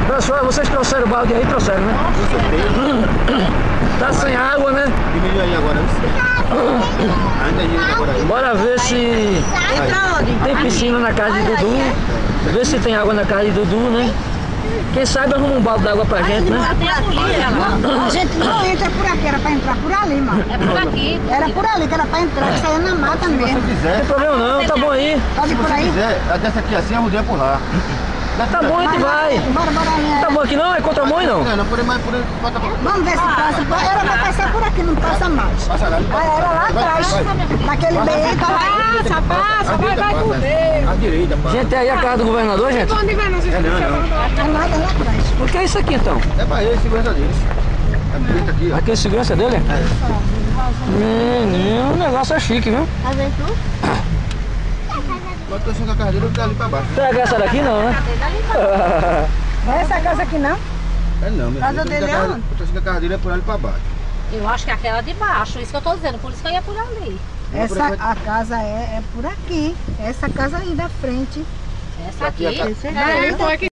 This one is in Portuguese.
Pessoal, vocês trouxeram o balde aí? Trouxeram, né? Tá sem água, né? Diminuiu aí agora. Ainda é agora aí. Bora ver se tem piscina na casa de Dudu. Ver se tem água na casa de Dudu, né? Quem sabe arruma um balde d'água pra gente, né? A gente não entra por aqui, era pra entrar por ali, mano. É por aqui. Era por ali que era pra entrar, que saía na mata mesmo. Se quiser, Não tem problema não, tá bom aí. Pode se ir por você aí? quiser, dessa aqui assim, a rodeia por lá. Tá bom, a gente vai. Bora, bora. Tá bom aqui não? É contramão não? Não, por aí, mas por aí, bota pra... Vamos ver se passa. Era pra passar por aqui, não passa mais. Passa lá, Aí era lá atrás, naquele beco. Passa, vai com Deus. à direita, passa. Gente, é aí a casa do governador, gente? Onde vai não se Não. Lá atrás. O que é isso aqui então? É pra ele, segurança deles. É bonito aqui, ó. Aqui é segurança dele? Menino, o negócio é chique, viu? Tá vendo tu? Mas tô achando que a casa dele tá ali pra baixo. Pega essa daqui não, né? Não é essa casa aqui não? É não, meu Casa filho. dele é onde? Eu tô achando que a casa dele é por ali pra baixo. Eu acho que é aquela de baixo, isso que eu tô dizendo, por isso que eu ia por ali. A casa é por aqui. Essa casa aí da frente. Essa aqui. Aqui, Esse é